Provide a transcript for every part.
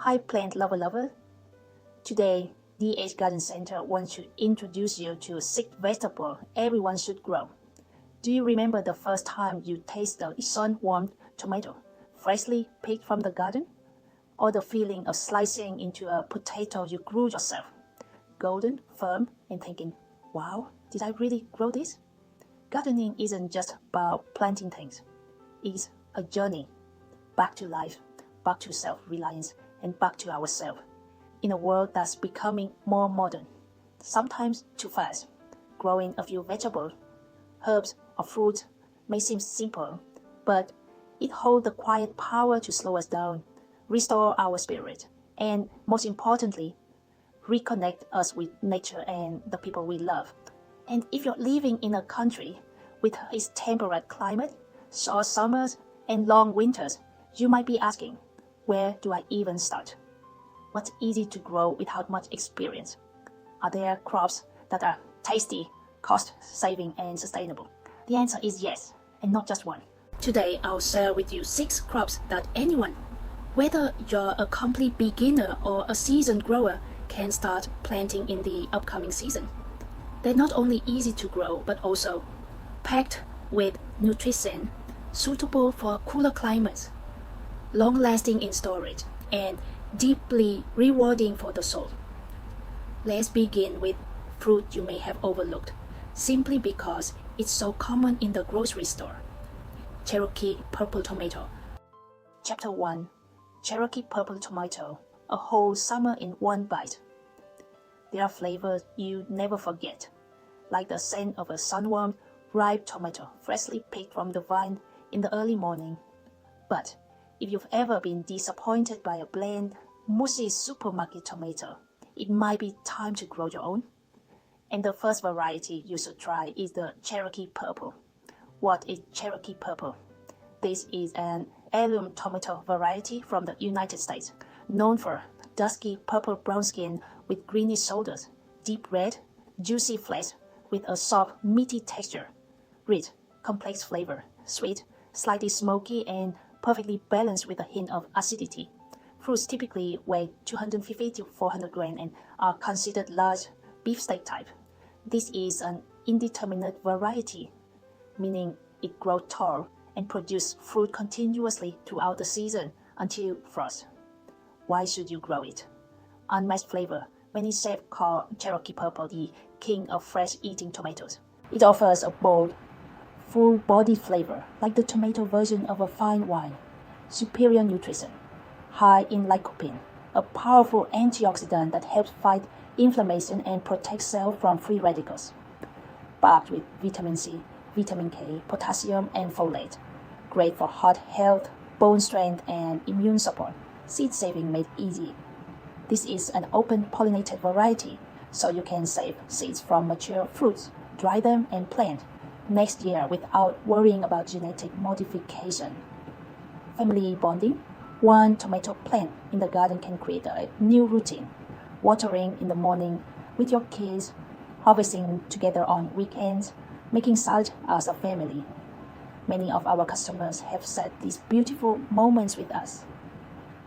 Hi plant lover. Today, DH Garden Center wants to introduce you to 6 vegetables everyone should grow. Do you remember the first time you tasted a sun-warmed tomato, freshly picked from the garden? Or the feeling of slicing into a potato you grew yourself, golden, firm, and thinking, wow, did I really grow this? Gardening isn't just about planting things. It's a journey back to life, back to self-reliance, and back to ourselves. In a world that's becoming more modern, sometimes too fast, growing a few vegetables, herbs, or fruits may seem simple, but it holds the quiet power to slow us down, restore our spirit, and most importantly, reconnect us with nature and the people we love. And if you're living in a country with its temperate climate, short summers, and long winters, you might be asking, where do I even start? What's easy to grow without much experience? Are there crops that are tasty, cost-saving, and sustainable? The answer is yes, and not just one. Today, I'll share with you 6 crops that anyone, whether you're a complete beginner or a seasoned grower, can start planting in the upcoming season. They're not only easy to grow, but also packed with nutrition, suitable for cooler climates, long-lasting in storage, and deeply rewarding for the soul. Let's begin with fruit you may have overlooked, simply because it's so common in the grocery store. Cherokee Purple Tomato. Chapter 1. Cherokee Purple Tomato, a whole summer in one bite. There are flavors you never forget, like the scent of a sun-warmed, ripe tomato freshly picked from the vine in the early morning. But if you've ever been disappointed by a bland, mushy supermarket tomato, it might be time to grow your own. And the first variety you should try is the Cherokee Purple. What is Cherokee Purple? This is an heirloom tomato variety from the United States, known for dusky purple-brown skin with greenish shoulders, deep red, juicy flesh with a soft, meaty texture, rich, complex flavor, sweet, slightly smoky, and perfectly balanced with a hint of acidity. Fruits typically weigh 250 to 400 grams and are considered large beefsteak type. This is an indeterminate variety, meaning it grows tall and produces fruit continuously throughout the season until frost. Why should you grow it? Unmatched flavor. Many chefs call Cherokee Purple the king of fresh-eating tomatoes. It offers a bold, full-bodied flavor, like the tomato version of a fine wine. Superior nutrition, high in lycopene, a powerful antioxidant that helps fight inflammation and protect cells from free radicals. Packed with vitamin C, vitamin K, potassium, and folate. Great for heart health, bone strength, and immune support. Seed saving made easy. This is an open pollinated variety, so you can save seeds from mature fruits, dry them, and plant next year without worrying about genetic modification. Family bonding. One tomato plant in the garden can create a new routine. Watering in the morning with your kids, harvesting together on weekends, making salad as a family. Many of our customers have shared these beautiful moments with us.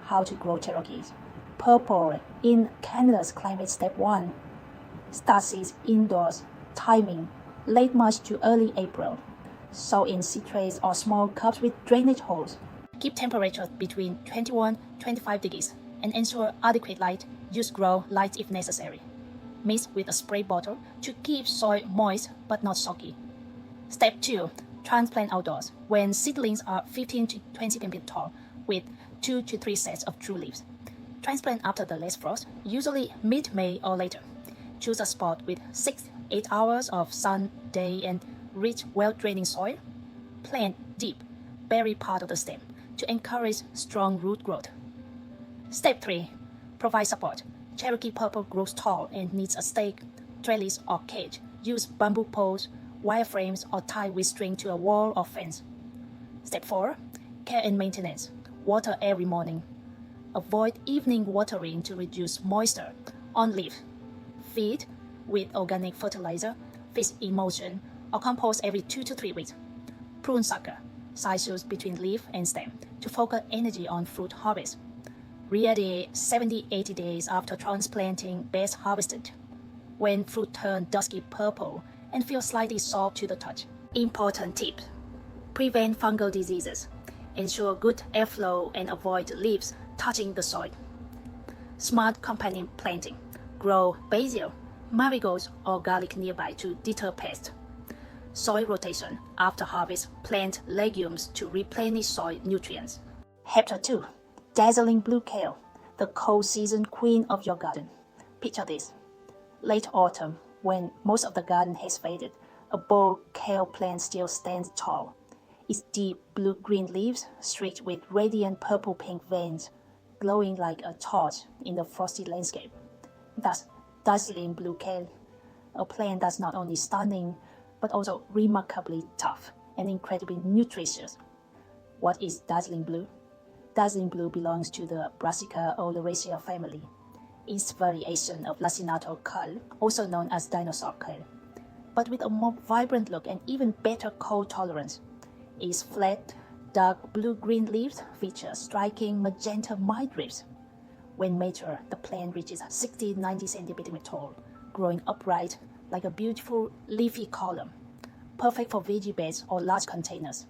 How to grow Cherokees. Purple in Canada's climate. Step 1. Start seeds indoors. Timing, late March to early April. Sow in seed trays or small cups with drainage holes. Keep temperature between 21-25 degrees and ensure adequate light. Use grow lights if necessary. Mix with a spray bottle to keep soil moist but not soggy. Step 2. Transplant outdoors when seedlings are 15 to 20 cm tall with 2 to 3 sets of true leaves. Transplant after the last frost, usually mid-May or later. Choose a spot with 6-8 hours of sun, day, and rich, well-draining soil. Plant deep, bury part of the stem to encourage strong root growth. Step 3. Provide support. Cherokee Purple grows tall and needs a stake, trellis, or cage. Use bamboo poles, wire frames, or tie with string to a wall or fence. Step 4. Care and maintenance. Water every morning. Avoid evening watering to reduce moisture on leaf. Feed with organic fertilizer, fish emulsion, or compost every 2 to 3 weeks. Prune sucker, scisors between leaf and stem to focus energy on fruit harvest. Ready 70-80 days after transplanting, best harvested, when fruit turn dusky purple and feel slightly soft to the touch. Important tip: prevent fungal diseases. Ensure good airflow and avoid leaves touching the soil. Smart companion planting. Grow basil, marigolds, or garlic nearby to deter pests. Soil rotation. After harvest, plant legumes to replenish soil nutrients. Chapter 2. Dazzling blue kale, the cold season queen of your garden. Picture this. Late autumn, when most of the garden has faded, a bold kale plant still stands tall. Its deep blue-green leaves, streaked with radiant purple-pink veins, glowing like a torch in the frosty landscape. Thus, dazzling blue kale, a plant that's not only stunning, but also remarkably tough and incredibly nutritious. What is dazzling blue? Dazzling blue belongs to the Brassica oleracea family. Its variation of lacinato kale, also known as dinosaur kale, but with a more vibrant look and even better cold tolerance. Its flat, dark blue-green leaves feature striking magenta midribs. When mature, the plant reaches 60-90 cm tall, growing upright like a beautiful leafy column, perfect for veggie beds or large containers.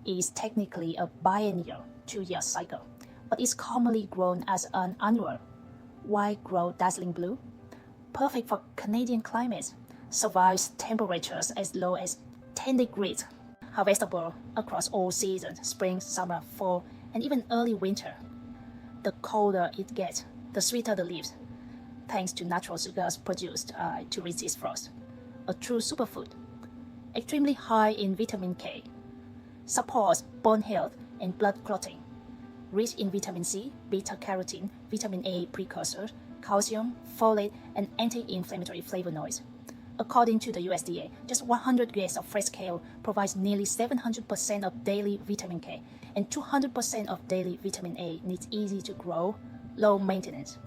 It is technically a biennial 2-year cycle, but is commonly grown as an annual. Why grow dazzling blue? Perfect for Canadian climates, survives temperatures as low as 10 degrees, harvestable across all seasons, spring, summer, fall, and even early winter. The colder it gets, the sweeter the leaves, thanks to natural sugars produced to resist frost. A true superfood. Extremely high in vitamin K. Supports bone health and blood clotting. Rich in vitamin C, beta-carotene, vitamin A precursors, calcium, folate, and anti-inflammatory flavonoids. According to the USDA, just 100 grams of fresh kale provides nearly 700% of daily vitamin K, and 200% of daily vitamin A needs easy to grow, low maintenance.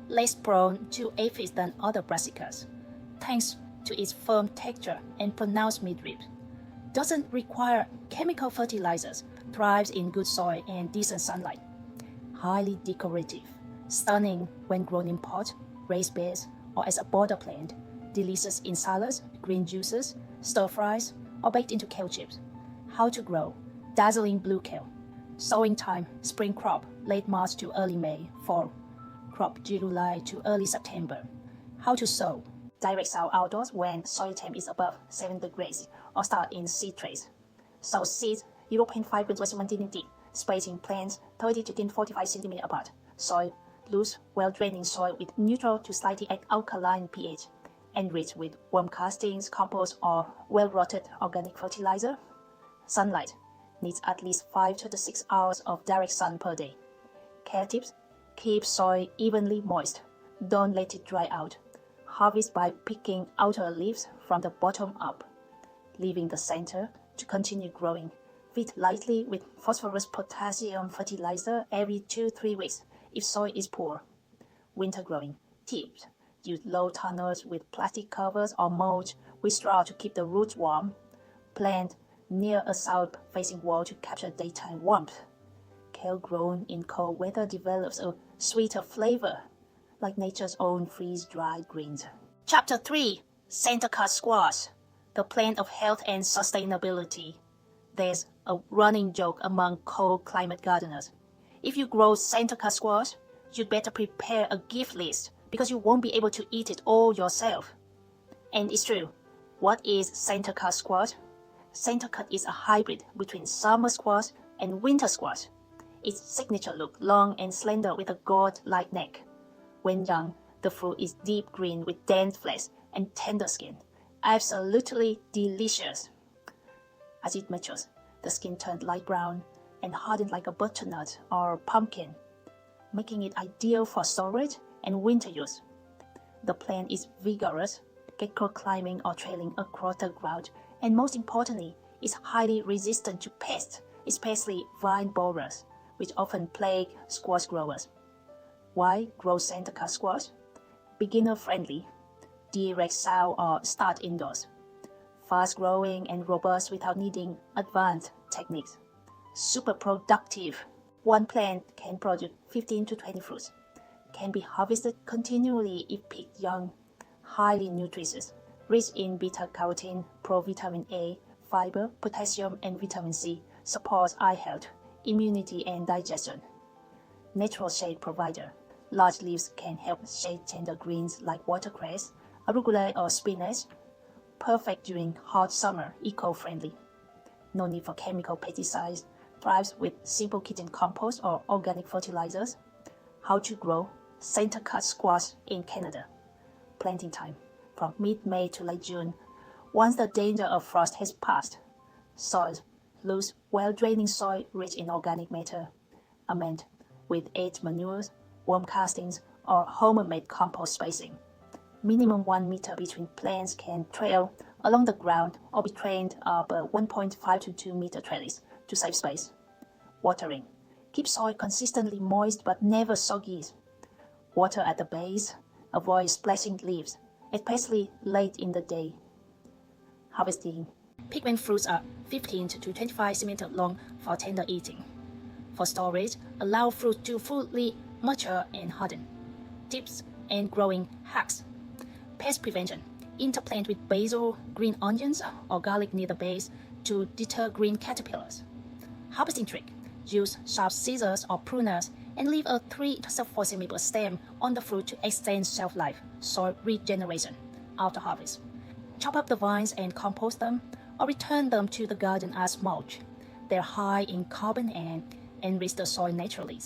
Less prone to aphids than other brassicas, thanks to its firm texture and pronounced midribs. Doesn't require chemical fertilizers, thrives in good soil and decent sunlight. Highly decorative, stunning when grown in pot, raised beds, or as a border plant. Delicious in salads, green juices, stir fries, or baked into kale chips. How to grow: dazzling blue kale. Sowing time: spring crop, late March to early May. Fall crop, July to early September. How to sow: direct sow outdoors when soil temp is above 7 degrees, or start in seed trays. Sow seeds 0.5 to 1 deep, spacing plants 30 to 45 cm apart. Soil: loose, well-draining soil with neutral to slightly alkaline pH. Enriched with worm castings, compost, or well-rotted organic fertilizer. Sunlight: needs at least 5 to 6 hours of direct sun per day. Care tips: keep soil evenly moist. Don't let it dry out. Harvest by picking outer leaves from the bottom up, leaving the center to continue growing. Feed lightly with phosphorus potassium fertilizer every 2-3 weeks if soil is poor. Winter growing tips: use low tunnels with plastic covers or mulch with straw to keep the roots warm. Plant near a south-facing wall to capture daytime warmth. Kale grown in cold weather develops a sweeter flavor, like nature's own freeze-dried greens. Chapter 3. Center cut squash, the plant of health and sustainability. There's a running joke among cold climate gardeners: if you grow center cut squash, you'd better prepare a gift list, because you won't be able to eat it all yourself. And it's true. What is center cut squash? Center cut is a hybrid between summer squash and winter squash. Its signature look: long and slender with a gourd-like neck. When young, the fruit is deep green with dense flesh and tender skin. Absolutely delicious. As it matures, the skin turns light brown and hardens like a butternut or pumpkin, making it ideal for storage and winter use. The plant is vigorous, gecko climbing or trailing across the ground, and most importantly, is highly resistant to pests, especially vine borers, which often plague squash growers. Why grow center cut squash? Beginner friendly, direct sow or start indoors. Fast growing and robust without needing advanced techniques. Super productive. One plant can produce 15 to 20 fruits. Can be harvested continually if picked young. Highly nutritious, rich in beta-carotene, provitamin A, fiber, potassium, and vitamin C, supports eye health, immunity, and digestion. Natural shade provider. Large leaves can help shade tender greens like watercress, arugula, or spinach. Perfect during hot summer, eco-friendly. No need for chemical pesticides. Thrives with simple kitchen compost or organic fertilizers. How to grow center-cut squash in Canada. Planting time from mid-May to late June, once the danger of frost has passed. Soil loose, well-draining soil rich in organic matter. Amend with aged manures, worm castings, or homemade compost spacing. Minimum 1 meter between plants can trail along the ground or be trained up 1.5 to 2 meter trellis to save space. Watering. Keep soil consistently moist but never soggy. Water at the base. Avoid splashing leaves, especially late in the day. Harvesting. Pick when fruits are 15 to 25 centimeters long for tender eating. For storage, allow fruit to fully mature and harden. Tips and growing hacks. Pest prevention. Interplant with basil, green onions, or garlic near the base to deter green caterpillars. Harvesting trick. Use sharp scissors or pruners and leave a 3 to 4 cm stem on the fruit to extend shelf life, soil regeneration, after harvest. Chop up the vines and compost them, or return them to the garden as mulch. They're high in carbon and enrich the soil naturally.